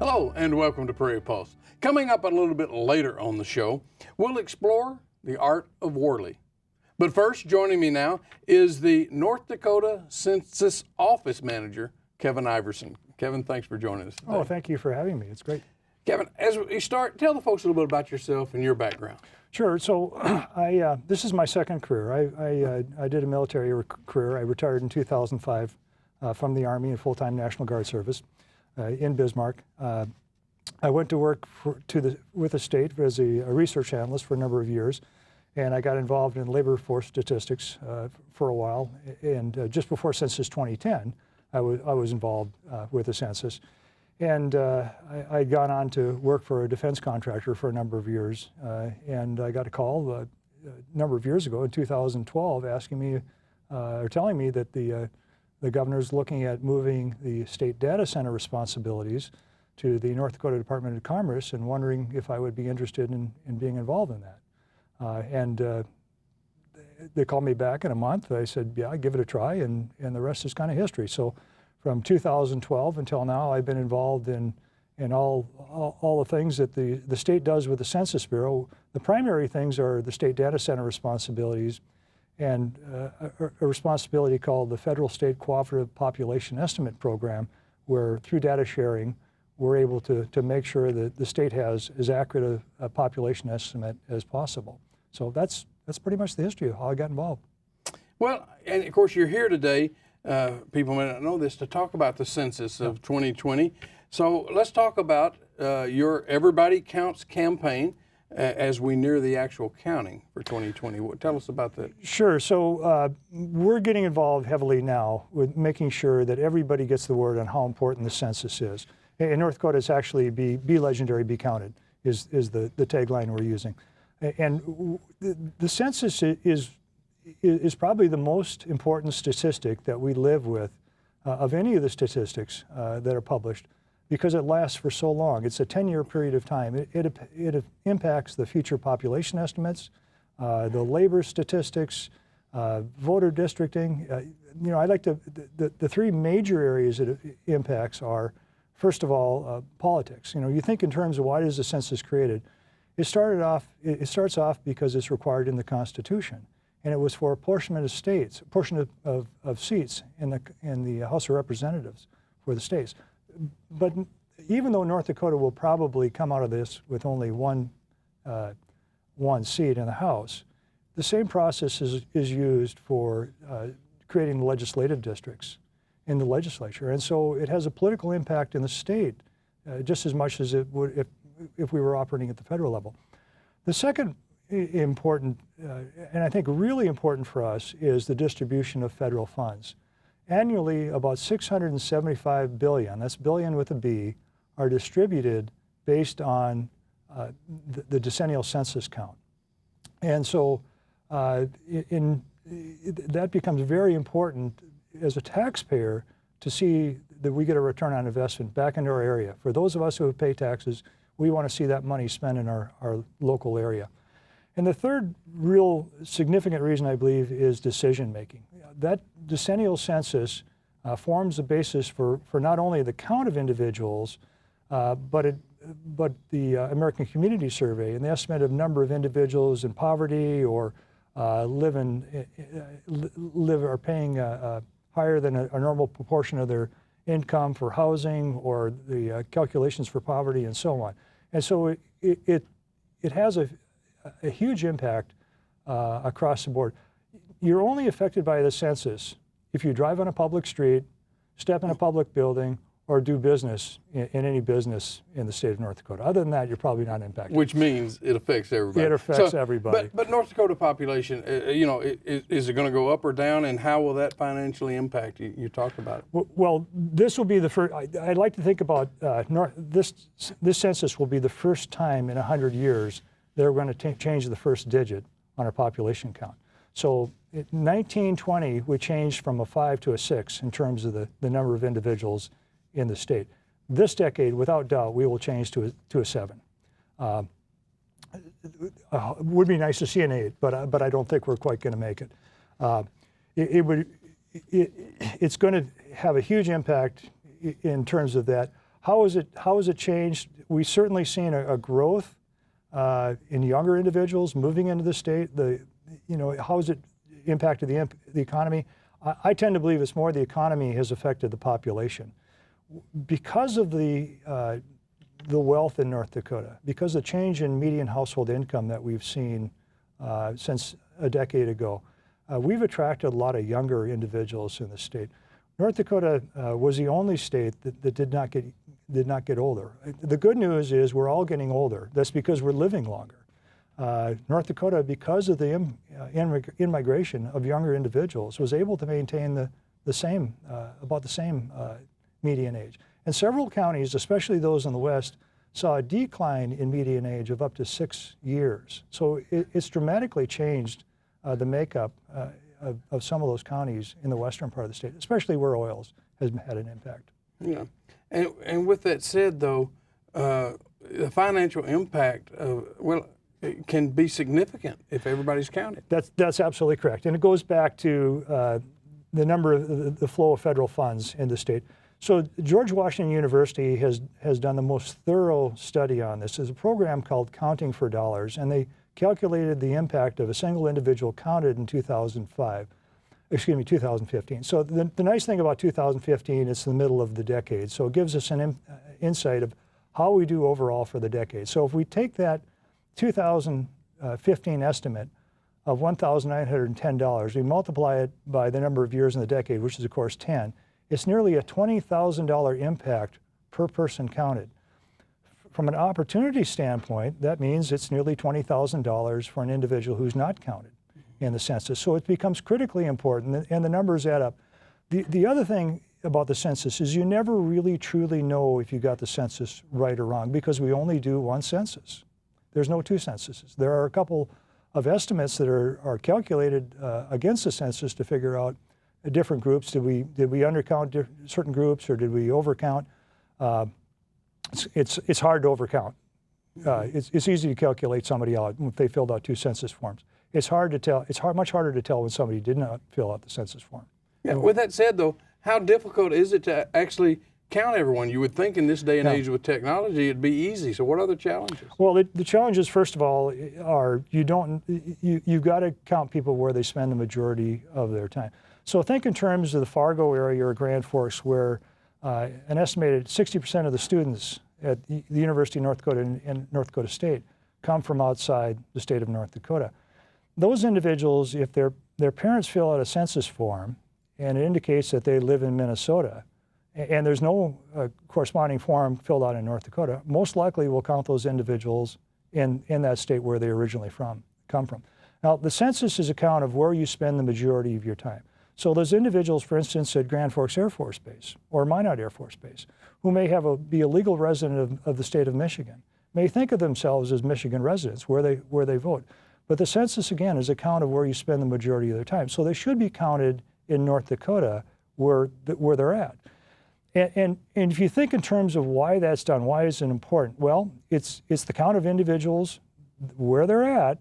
Hello and welcome to Prairie Pulse. Coming up a little bit later on the show, we'll explore the art of Worley. But first, joining me now is the North Dakota Census Office Manager, Kevin Iverson. Kevin, thanks for joining us today. Oh, thank you for having me. It's great. Kevin, as we start, tell the folks a little bit about yourself and your background. Sure. So this is my second career. I did a military career. I retired in 2005 from the Army and full-time National Guard service in Bismarck. I went to work with the state as a research analyst for a number of years, and I got involved in labor force statistics for a while. And just before Census 2010, I was involved with the census. And I'd gone on to work for a defense contractor for a number of years. And I got a call a number of years ago in 2012 asking me, or telling me that the governor's looking at moving the state data center responsibilities to the North Dakota Department of Commerce and wondering if I would be interested in being involved in that. They called me back in a month. I said, yeah, give it a try, and the rest is kind of history. So from 2012 until now, I've been involved in all the things that the state does with the Census Bureau. The primary things are the state data center responsibilities and a responsibility called the Federal State Cooperative Population Estimate Program, where through data sharing, we're able to make sure that the state has as accurate a population estimate as possible. So that's pretty much the history of how I got involved. Well, and of course you're here today, people may not know this, to talk about the census of 2020. So let's talk about your Everybody Counts campaign as we near the actual counting for 2020. Tell us about that. Sure. So we're getting involved heavily now with making sure that everybody gets the word on how important the census is. In North Dakota, it's actually be legendary, be counted is the tagline we're using. And the census is probably the most important statistic that we live with of any of the statistics that are published, because it lasts for so long. It's a 10-year period of time. It impacts the future population estimates, the labor statistics, voter districting. I like to, the three major areas that it impacts are, first of all, politics. You think in terms of why is the census created? It starts off because it's required in the Constitution, and it was for apportionment of states, apportionment of seats in the House of Representatives for the states. But even though North Dakota will probably come out of this with only one seat in the House, the same process is used for creating the legislative districts in the legislature. And so it has a political impact in the state just as much as it would if we were operating at the federal level. The second important, and I think really important for us, is the distribution of federal funds. Annually, about $675 billion, that's billion with a B, are distributed based on the decennial census count. And so that becomes very important as a taxpayer to see that we get a return on investment back into our area. For those of us who pay taxes, we want to see that money spent in our local area. And the third real significant reason, I believe, is decision making. That decennial census forms the basis for not only the count of individuals, but the American Community Survey and the estimate of number of individuals in poverty or live or paying higher than a normal proportion of their income for housing, or the calculations for poverty and so on. And so it has a huge impact across the board. You're only affected by the census if you drive on a public street, step in a public building, or do business in any business in the state of North Dakota. Other than that, you're probably not impacted. Which means it affects everybody. It affects everybody. But North Dakota population, is it going to go up or down, and how will that financially impact? You talked about it. Well, this will be the first. I'd like to think about this census will be the first time in 100 years they're going to change the first digit on our population count. So in 1920, we changed from a 5 to a 6 in terms of the number of individuals in the state. This decade, without doubt, we will change to a 7. Would be nice to see an 8, but I don't think we're quite going to make it. It's going to have a huge impact in terms of that. How has it changed? We've certainly seen a growth in younger individuals moving into the state. How has it impacted the economy? I tend to believe it's more the economy has affected the population. Because of the wealth in North Dakota, because of the change in median household income that we've seen since a decade ago, we've attracted a lot of younger individuals in the state. North Dakota was the only state that did not get older. The good news is we're all getting older. That's because we're living longer. North Dakota, because of the in-migration of younger individuals, was able to maintain about the same median age. And several counties, especially those in the west, saw a decline in median age of up to 6 years. So it's dramatically changed the makeup of some of those counties in the western part of the state, especially where oils has had an impact. Yeah, and with that said, though, the financial impact, it can be significant if everybody's counted. That's absolutely correct, and it goes back to the flow of federal funds in the state. So George Washington University has done the most thorough study on this. There's a program called Counting for Dollars, and they calculated the impact of a single individual counted in 2015. So the nice thing about 2015, it's the middle of the decade, so it gives us an insight of how we do overall for the decade. So if we take that 2015 estimate of $1,910, we multiply it by the number of years in the decade, which is of course 10, it's nearly a $20,000 impact per person counted. From an opportunity standpoint, that means it's nearly $20,000 for an individual who's not counted in the census. So it becomes critically important, and the numbers add up. The other thing about the census is you never really truly know if you got the census right or wrong, because we only do one census. There's no two censuses. There are a couple of estimates that are calculated against the census to figure out different groups. Did we undercount certain groups, or did we overcount? It's hard to overcount. It's easy to calculate somebody out if they filled out two census forms. It's hard to tell. It's much harder to tell when somebody did not fill out the census form. Yeah. With that said, though, how difficult is it to actually count everyone? You would think in this day and age with technology it'd be easy. So what are the challenges? Well, the challenges, first of all, are you've got to count people where they spend the majority of their time. So think in terms of the Fargo area or Grand Forks, where an estimated 60% of the students at the University of North Dakota and North Dakota State come from outside the state of North Dakota. Those individuals, if their parents fill out a census form and it indicates that they live in Minnesota, and there's no corresponding form filled out in North Dakota, most likely we'll count those individuals in that state where they originally come from. Now, the census is a count of where you spend the majority of your time. So those individuals, for instance, at Grand Forks Air Force Base or Minot Air Force Base, who may be a legal resident of the state of Michigan, may think of themselves as Michigan residents where they vote. But the census, again, is a count of where you spend the majority of their time. So they should be counted in North Dakota where they're at. And if you think in terms of why that's done, why is it important? Well, it's the count of individuals where they're at,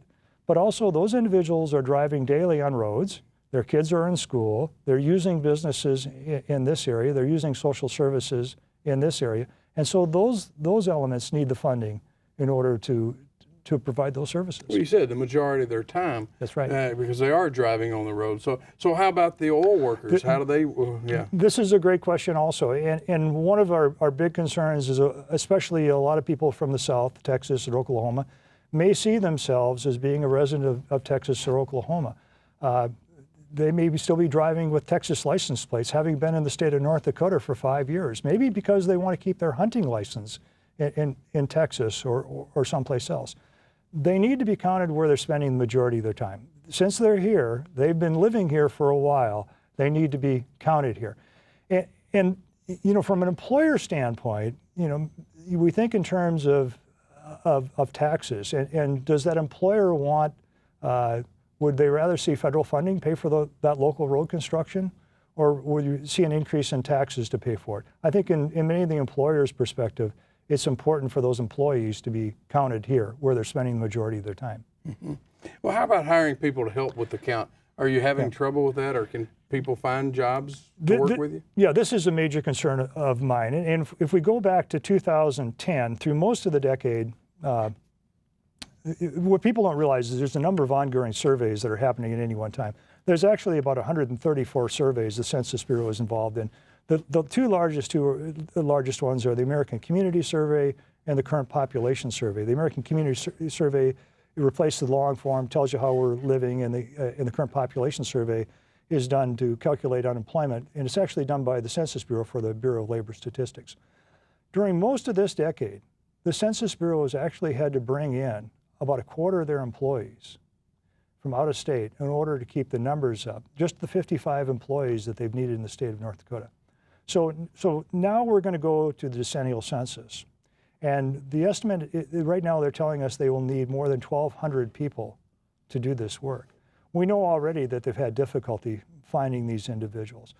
but also those individuals are driving daily on roads. Their kids are in school. They're using businesses in this area. They're using social services in this area. And so those elements need the funding in order to provide those services. Well, you said the majority of their time. That's right. Because they are driving on the road. So how about the oil workers? How do they, yeah. This is a great question also. And one of our big concerns is especially a lot of people from the South, Texas or Oklahoma, may see themselves as being a resident of Texas or Oklahoma. They may still be driving with Texas license plates, having been in the state of North Dakota for 5 years, maybe because they want to keep their hunting license in Texas or someplace else. They need to be counted where they're spending the majority of their time. Since they're here, they've been living here for a while, they need to be counted here. And from an employer standpoint, we think in terms of taxes, and does that employer want, would they rather see federal funding pay for that local road construction, or would you see an increase in taxes to pay for it? I think in many of the employers' perspective, it's important for those employees to be counted here where they're spending the majority of their time. Mm-hmm. Well, how about hiring people to help with the count? Are you having trouble with that, or can people find jobs to work with you? Yeah, this is a major concern of mine. And if we go back to 2010, through most of the decade, what people don't realize is there's a number of ongoing surveys that are happening at any one time. There's actually about 134 surveys the Census Bureau is involved in. The two largest ones are the American Community Survey and the Current Population Survey. The American Community Survey replaces the long form, tells you how we're living, and the Current Population Survey is done to calculate unemployment, and it's actually done by the Census Bureau for the Bureau of Labor Statistics. During most of this decade, the Census Bureau has actually had to bring in about a quarter of their employees from out of state in order to keep the numbers up, just the 55 employees that they've needed in the state of North Dakota. So now we're going to go to the decennial census. And the estimate, right now they're telling us they will need more than 1,200 people to do this work. We know already that they've had difficulty finding these individuals.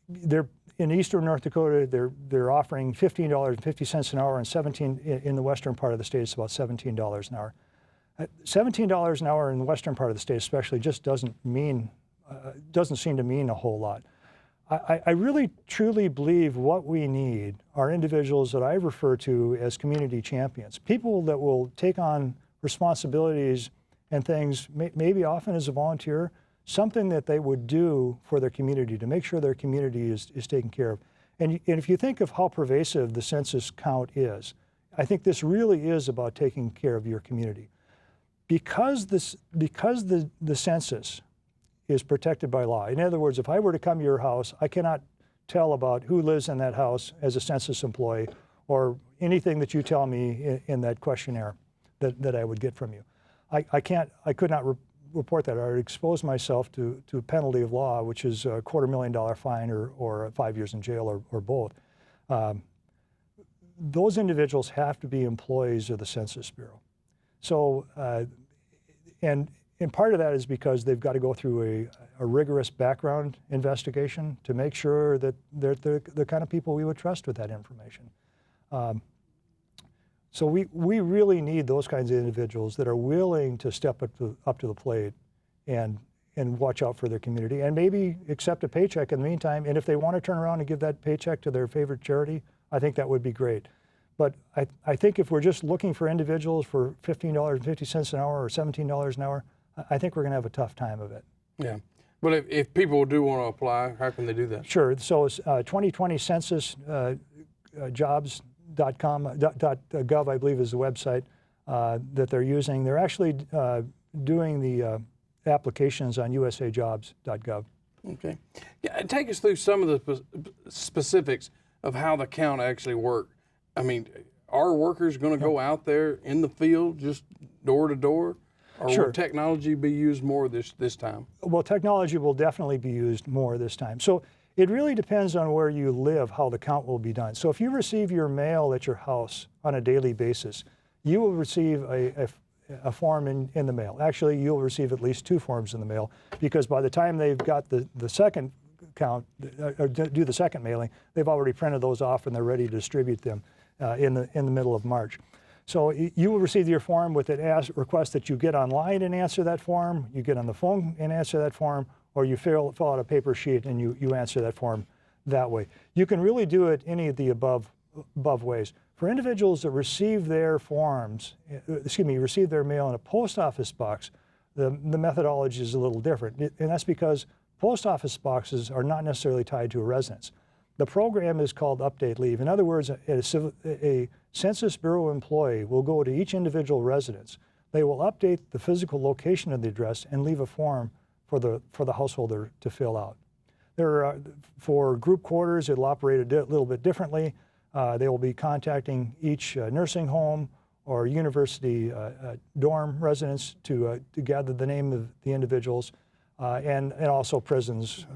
They're in eastern North Dakota, they're offering $15.50 an hour, and in the western part of the state, it's about $17 an hour. $17 an hour in the western part of the state especially just doesn't seem to mean a whole lot. I really truly believe what we need are individuals that I refer to as community champions, people that will take on responsibilities and things, maybe often as a volunteer, something that they would do for their community to make sure their community is taken care of. And if you think of how pervasive the census count is, I think this really is about taking care of your community. Because the census is protected by law. In other words, if I were to come to your house, I cannot tell about who lives in that house as a census employee or anything that you tell me in that questionnaire that I would get from you. I could not report that. I would expose myself to a penalty of law, which is a $250,000 fine or 5 years in jail or both. Those individuals have to be employees of the Census Bureau. So, and part of that is because they've got to go through a rigorous background investigation to make sure that they're the kind of people we would trust with that information. So we really need those kinds of individuals that are willing to step up to the plate and watch out for their community and maybe accept a paycheck in the meantime. And if they want to turn around and give that paycheck to their favorite charity, I think that would be great. But I think if we're just looking for individuals for $15.50 an hour or $17 an hour, I think we're going to have a tough time of it. Yeah. But if people do want to apply, how can they do that? Sure. So it's 2020 census jobs.gov, I believe, is the website that they're using. They're actually doing the applications on usajobs.gov. Okay. Yeah, take us through some of the specifics of how the count actually works. I mean, are workers going to go out there in the field, just door to door? Or Sure. will technology be used more this time? Well, technology will definitely be used more this time. So it really depends on where you live, how the count will be done. So if you receive your mail at your house on a daily basis, you will receive a form in the mail. Actually, you'll receive at least 2 forms in the mail, because by the time they've got the second count, or do the second mailing, they've already printed those off and they're ready to distribute them in the middle of March. So you will receive your form with an request that you get online and answer that form, you get on the phone and answer that form, or you fill out a paper sheet and you answer that form that way. You can really do it any of the above ways. For individuals that receive their forms, receive their mail in a post office box, the methodology is a little different. And that's because post office boxes are not necessarily tied to a residence. The program is called Update Leave. In other words, a Census Bureau employee will go to each individual residence. They will update the physical location of the address and leave a form for the householder to fill out. For group quarters, it'll operate a little bit differently. They will be contacting each nursing home or university dorm residents to gather the name of the individuals. And also prisons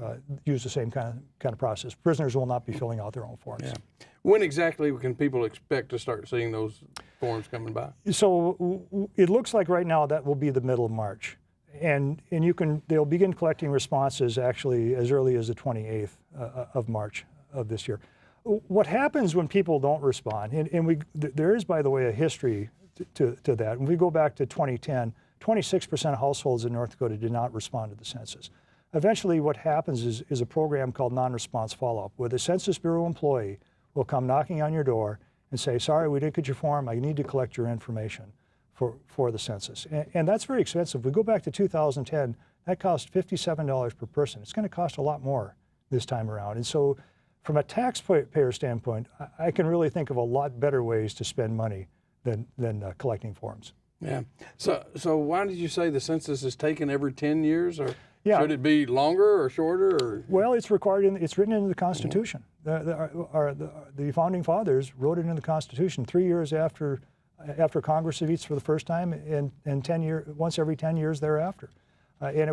use the same kind of process. Prisoners will not be filling out their own forms. Yeah. When exactly can people expect to start seeing those forms coming by? So it looks like right now that will be the middle of March. And they'll begin collecting responses actually as early as the 28th of March of this year. What happens when people don't respond, and there is, by the way, a history to that. When we go back to 2010, 26% of households in North Dakota did not respond to the census. Eventually what happens is a program called non-response follow-up, where the Census Bureau employee will come knocking on your door and say, sorry, we didn't get your form, I need to collect your information for the census. And that's very expensive. We go back to 2010, that cost $57 per person. It's going to cost a lot more this time around. And so from a taxpayer standpoint, I can really think of a lot better ways to spend money than collecting forms. Yeah. So why did you say the census is taken every 10 years, or Yeah. should it be longer or shorter? Or? Well, it's required. It's written into the Constitution. The founding fathers wrote it into the Constitution 3 years after Congress meets for the first time, and 10 years, once every 10 years thereafter. And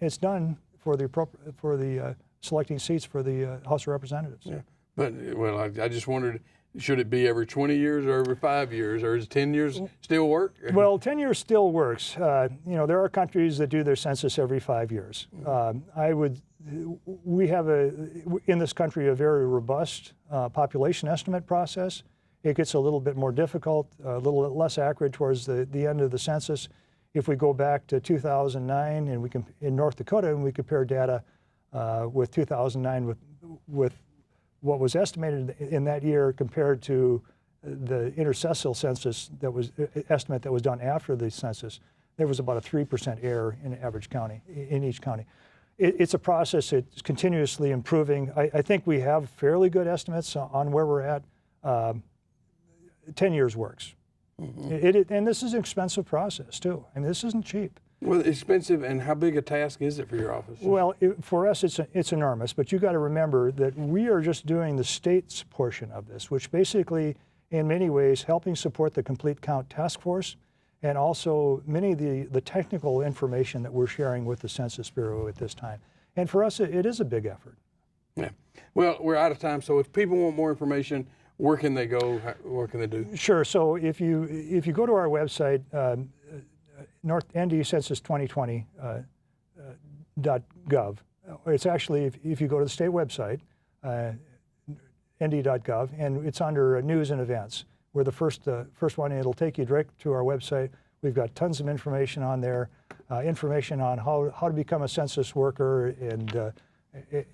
it's done for the selecting seats for the House of Representatives. Yeah. But well, I just wondered, should it be every 20 years or every 5 years, or is 10 years still work? Well, 10 years still works. You know, there are countries that do their census every 5 years. We have in this country a very robust population estimate process. It gets a little bit more difficult, a little less accurate towards the end of the census. If we go back to 2009 and in North Dakota, and we compare data with 2009 with what was estimated in that year compared to the intercessional census estimate that was done after the census, there was about a 3% error in average county, in each county. It's a process that's continuously improving. I think we have fairly good estimates on where we're at. 10 years works. Mm-hmm. And this is an expensive process too. I mean, this isn't cheap. Well, expensive, and how big a task is it for your office? Well, for us, it's enormous, but you got to remember that we are just doing the state's portion of this, which basically, in many ways, helping support the Complete Count Task Force, and also many of the technical information that we're sharing with the Census Bureau at this time. And for us, it is a big effort. Yeah. Well, we're out of time, so if people want more information, where can they go? What can they do? Sure. So if you go to our website, ND Census 2020.gov. It's actually, if you go to the state website, nd.gov, and it's under news and events. We're the first one. It'll take you direct to our website. We've got tons of information on there, information on how to become a census worker,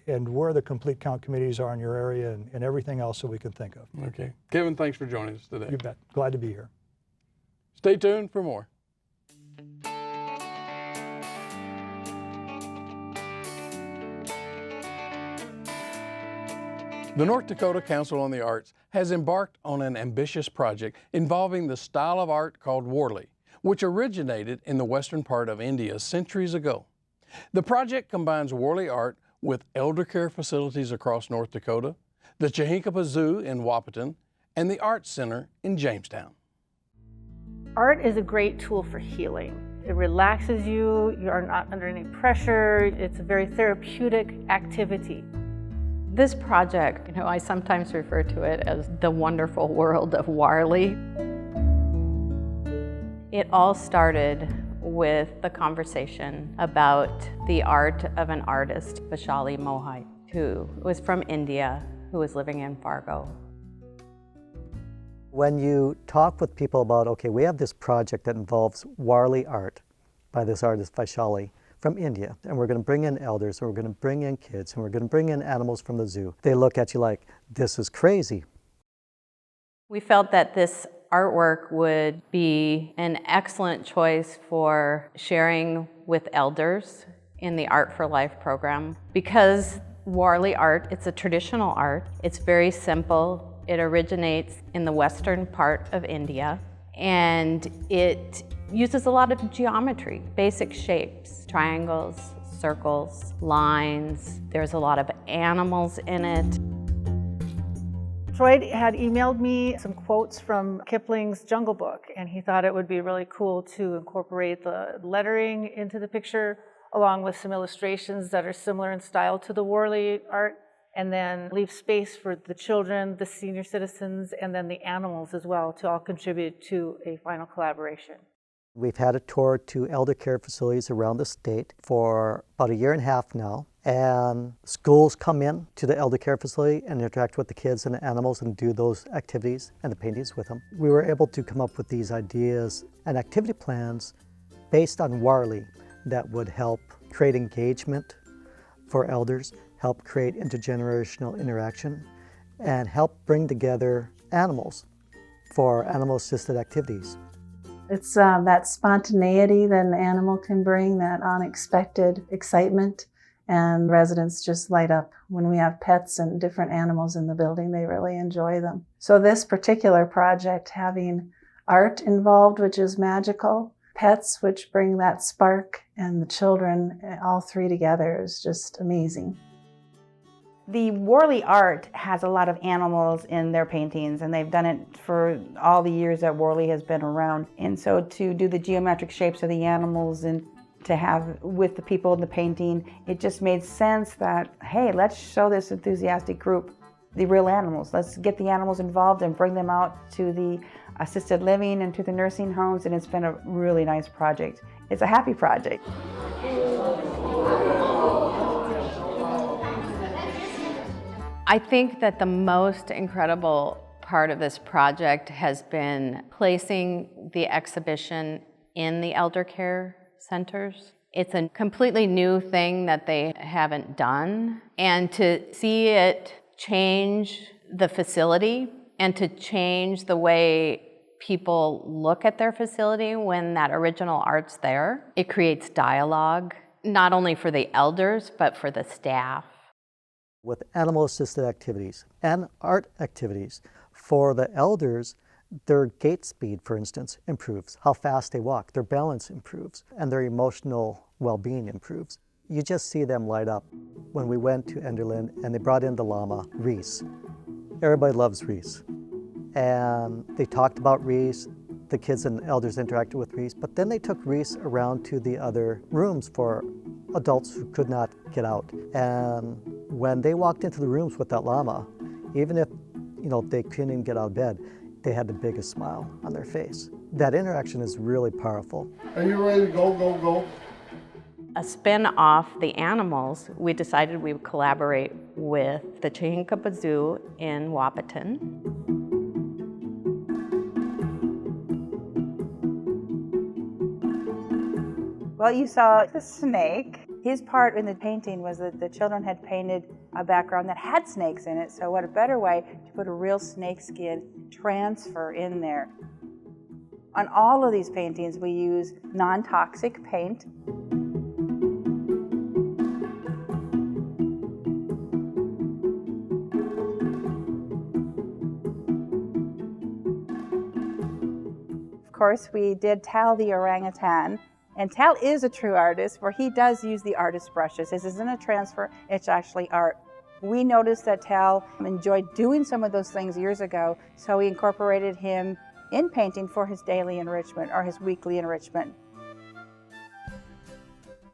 and where the complete count committees are in your area, and everything else that we can think of. Okay. Kevin, thanks for joining us today. You bet. Glad to be here. Stay tuned for more. The North Dakota Council on the Arts has embarked on an ambitious project involving the style of art called Warli, which originated in the western part of India centuries ago. The project combines Warli art with elder care facilities across North Dakota, the Chihinkapa Zoo in Wahpeton, and the Arts Center in Jamestown. Art is a great tool for healing. It relaxes you, you are not under any pressure, it's a very therapeutic activity. This project, I sometimes refer to it as the wonderful world of Warli. It all started with the conversation about the art of an artist, Vaishali Mohite, who was from India, who was living in Fargo. When you talk with people about, okay, we have this project that involves Warli art by this artist Vaishali from India, and we're going to bring in elders, and we're going to bring in kids, and we're going to bring in animals from the zoo, they look at you like, this is crazy. We felt that this artwork would be an excellent choice for sharing with elders in the Art for Life program. Because Warli art, it's a traditional art, it's very simple, it originates in the western part of India, and it uses a lot of geometry, basic shapes, triangles, circles, lines. There's a lot of animals in it. Troy had emailed me some quotes from Kipling's Jungle Book, and he thought it would be really cool to incorporate the lettering into the picture, along with some illustrations that are similar in style to the Warli art, and then leave space for the children, the senior citizens, and then the animals as well to all contribute to a final collaboration. We've had a tour to elder care facilities around the state for about 1.5 years now, and schools come in to the elder care facility and interact with the kids and the animals and do those activities and the paintings with them. We were able to come up with these ideas and activity plans based on Warley that would help create engagement for elders, help create intergenerational interaction, and help bring together animals for animal-assisted activities. It's that spontaneity that an animal can bring, that unexpected excitement, and residents just light up. When we have pets and different animals in the building, they really enjoy them. So this particular project, having art involved, which is magical, pets, which bring that spark, and the children, all three together is just amazing. The Warley art has a lot of animals in their paintings, and they've done it for all the years that Warley has been around. And so to do the geometric shapes of the animals and to have with the people in the painting, it just made sense that, hey, let's show this enthusiastic group the real animals. Let's get the animals involved and bring them out to the assisted living and to the nursing homes, and it's been a really nice project. It's a happy project. I think that the most incredible part of this project has been placing the exhibition in the elder care centers. It's a completely new thing that they haven't done, and to see it change the facility and to change the way people look at their facility when that original art's there, it creates dialogue, not only for the elders, but for the staff. With animal-assisted activities and art activities, for the elders, their gait speed, for instance, improves. How fast they walk, their balance improves, and their emotional well-being improves. You just see them light up. When we went to Enderlin and they brought in the llama, Reese. Everybody loves Reese. And they talked about Reese, the kids and elders interacted with Reese, but then they took Reese around to the other rooms for adults who could not get out. And when they walked into the rooms with that llama, even if they couldn't even get out of bed, they had the biggest smile on their face. That interaction is really powerful. Are you ready to go, go, go? A spin off the animals, we decided we would collaborate with the Chihinkapa Zoo in Wahpeton. Well, you saw the snake. His part in the painting was that the children had painted a background that had snakes in it, so what a better way to put a real snake skin transfer in there. On all of these paintings, we use non-toxic paint. Of course, we did Tal the orangutan. And Tal is a true artist, where he does use the artist brushes. This isn't a transfer, it's actually art. We noticed that Tal enjoyed doing some of those things years ago, so we incorporated him in painting for his daily enrichment or his weekly enrichment.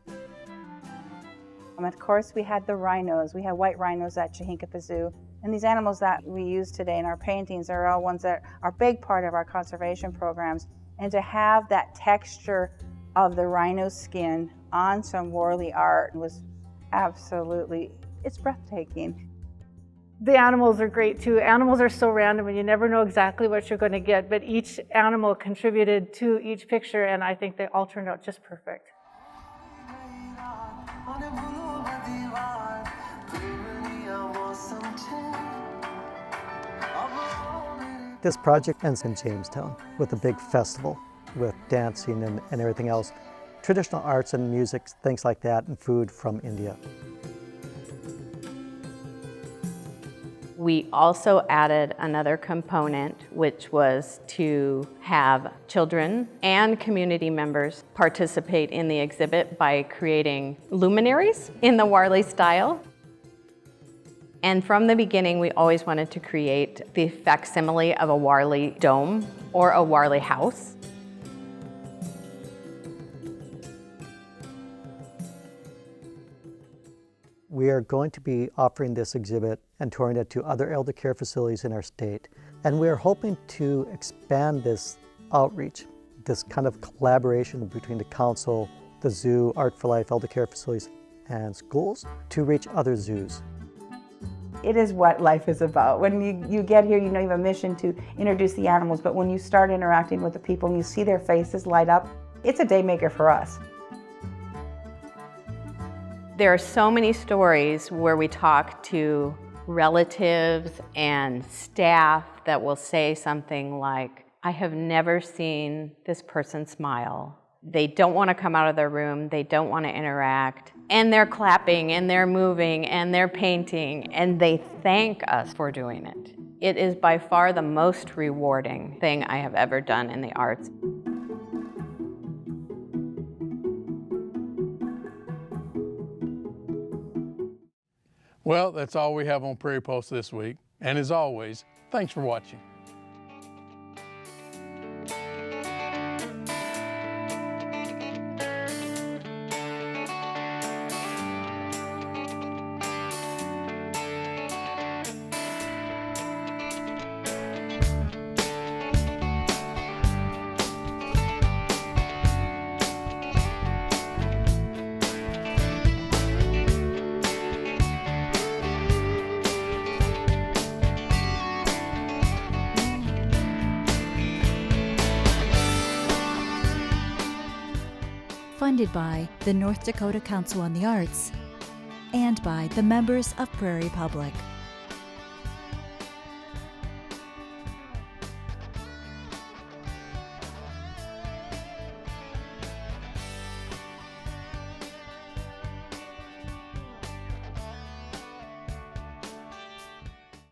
And of course, we had the rhinos. We have white rhinos at Chihinkapa Zoo. And these animals that we use today in our paintings are all ones that are a big part of our conservation programs. And to have that texture of the rhino skin on some Warley art was absolutely, it's breathtaking. The animals are great too. Animals are so random and you never know exactly what you're going to get, but each animal contributed to each picture, and I think they all turned out just perfect. This project ends in Jamestown with a big festival, with dancing and everything else, traditional arts and music, things like that, and food from India. We also added another component, which was to have children and community members participate in the exhibit by creating luminaries in the Warley style. And from the beginning, we always wanted to create the facsimile of a Warley dome or a Warley house. We are going to be offering this exhibit and touring it to other elder care facilities in our state. And we are hoping to expand this outreach, this kind of collaboration between the council, the zoo, Art for Life, elder care facilities, and schools to reach other zoos. It is what life is about. When you get here, you know you have a mission to introduce the animals, but when you start interacting with the people and you see their faces light up, It's a day maker for us. There are so many stories where we talk to relatives and staff that will say something like, I have never seen this person smile. They don't want to come out of their room, they don't want to interact, and they're clapping, and they're moving, and they're painting, and they thank us for doing it. It is by far the most rewarding thing I have ever done in the arts. Well, that's all we have on Prairie Pulse this week. And as always, thanks for watching. Funded by the North Dakota Council on the Arts and by the members of Prairie Public.